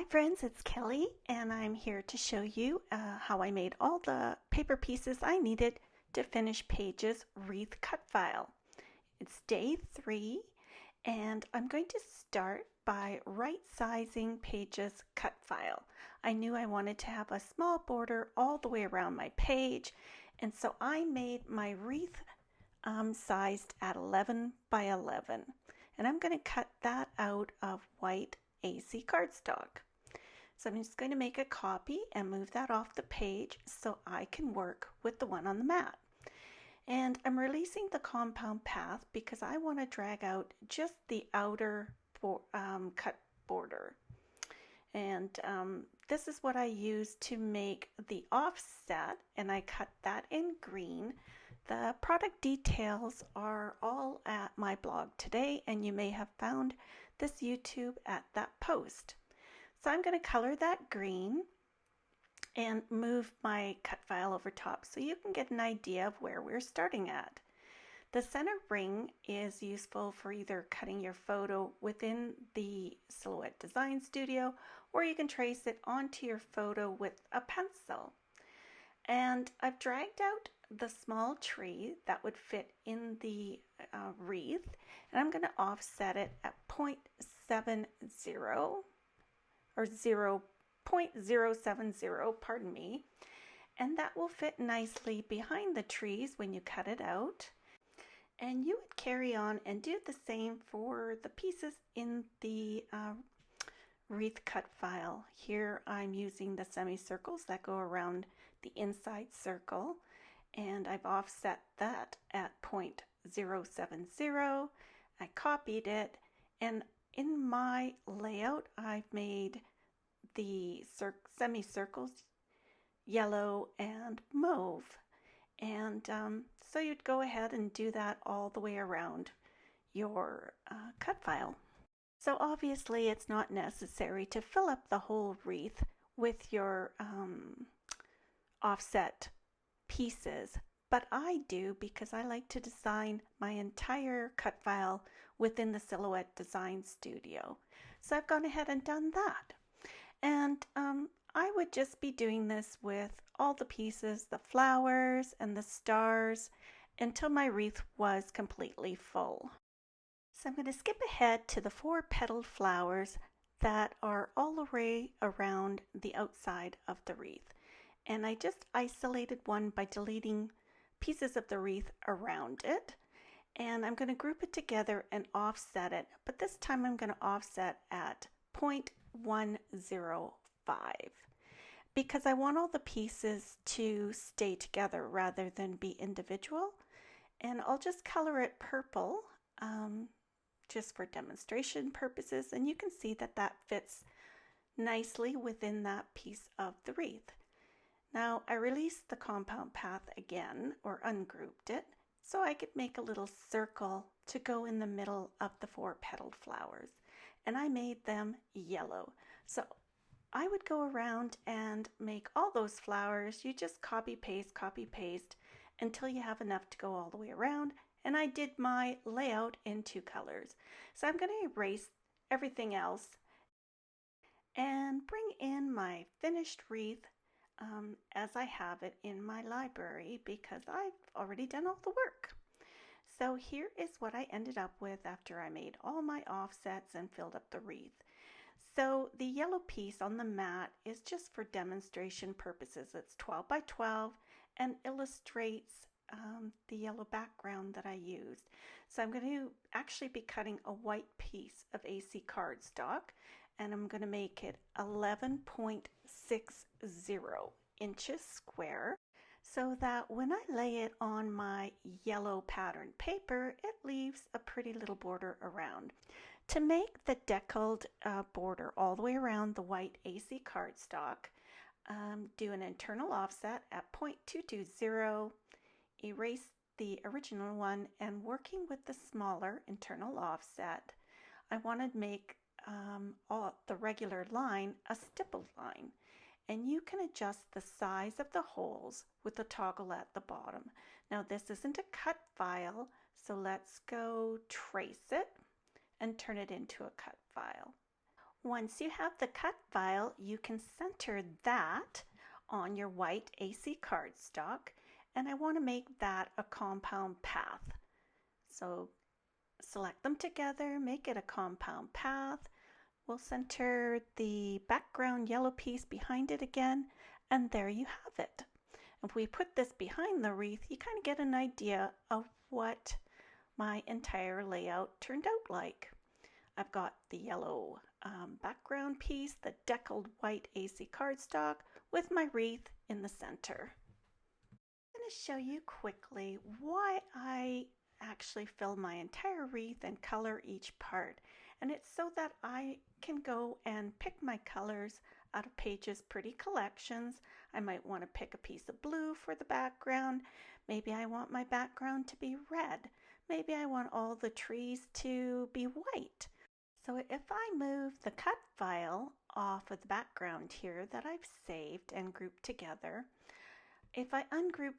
friends, it's Kelly and I'm here to show you how I made all the paper pieces I needed to finish Paige's wreath cut file. It's day 3 and I'm going to start by right sizing Paige's cut file. I knew I wanted to have a small border all the way around my page, and so I made my wreath sized at 11 by 11, and I'm going to cut that out of white AC cardstock. So I'm just going to make a copy and move that off the page so I can work with the one on the mat. And I'm releasing the compound path because I want to drag out just the outer cut border. And this is what I use to make the offset, and I cut that in green. The product details are all at my blog today, and you may have found this YouTube at that post. So I'm going to color that green and move my cut file over top so you can get an idea of where we're starting at. The center ring is useful for either cutting your photo within the Silhouette Design Studio, or you can trace it onto your photo with a pencil. And I've dragged out the small tree that would fit in the wreath, and I'm going to offset it at 0.70 or 0.070, pardon me, and that will fit nicely behind the trees when you cut it out. And you would carry on and do the same for the pieces in the wreath cut file. Here I'm using the semicircles that go around the inside circle, and I've offset that at 0.070. I copied it, and in my layout I've made the semicircles yellow and mauve, and so you'd go ahead and do that all the way around your cut file. So obviously it's not necessary to fill up the whole wreath with your offset pieces, but I do because I like to design my entire cut file within the Silhouette Design Studio. So I've gone ahead and done that. And I would just be doing this with all the pieces, the flowers and the stars, until my wreath was completely full. So I'm going to skip ahead to the 4 petaled flowers that are all the way around the outside of the wreath. And I just isolated one by deleting pieces of the wreath around it. And I'm going to group it together and offset it, but this time I'm going to offset at 0.105 because I want all the pieces to stay together rather than be individual. And I'll just color it purple just for demonstration purposes, and you can see that that fits nicely within that piece of the wreath. Now I released the compound path again, or ungrouped it, so I could make a little circle to go in the middle of the 4 petaled flowers, and I made them yellow. So I would go around and make all those flowers. You just copy paste until you have enough to go all the way around, and I did my layout in 2 colors. So I'm going to erase everything else and bring in my finished wreath as I have it in my library because I've already done all the work. So here is what I ended up with after I made all my offsets and filled up the wreath. So the yellow piece on the mat is just for demonstration purposes. It's 12 by 12 and illustrates the yellow background that I used. So I'm going to actually be cutting a white piece of AC cardstock, and I'm going to make it 11.60 inches square so that when I lay it on my yellow pattern paper, it leaves a pretty little border around. To make the deckled border all the way around the white AC cardstock, do an internal offset at 0.220, erase the original one, and working with the smaller internal offset, I want to make the regular line a stippled line, and you can adjust the size of the holes with the toggle at the bottom. Now this isn't a cut file, so let's go trace it and turn it into a cut file. Once you have the cut file, you can center that on your white AC cardstock, and I want to make that a compound path. So select them together, make it a compound path. We'll center the background yellow piece behind it again, and there you have it. If we put this behind the wreath, you kind of get an idea of what my entire layout turned out like. I've got the yellow background piece, the deckled white AC cardstock with my wreath in the center. I'm going to show you quickly why I actually fill my entire wreath and color each part. And it's so that I can go and pick my colors out of Paige's pretty collections. I might want to pick a piece of blue for the background. Maybe I want my background to be red. Maybe I want all the trees to be white. So if I move the cut file off of the background here that I've saved and grouped together, if I ungroup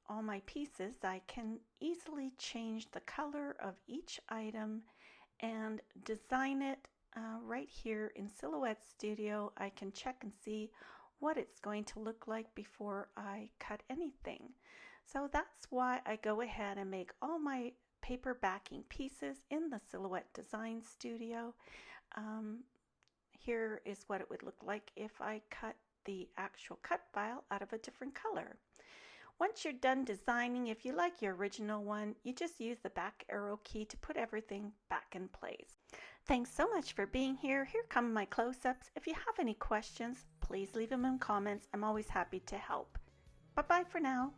all my pieces, I can easily change the color of each item and design it right here in Silhouette Studio. I can check and see what it's going to look like before I cut anything. So that's why I go ahead and make all my paper backing pieces in the Silhouette Design Studio. Here is what it would look like if I cut the actual cut file out of a different color. Once you're done designing, if you like your original one, you just use the back arrow key to put everything back in place. Thanks so much for being here. Here come my close-ups. If you have any questions, please leave them in comments. I'm always happy to help. Bye-bye for now.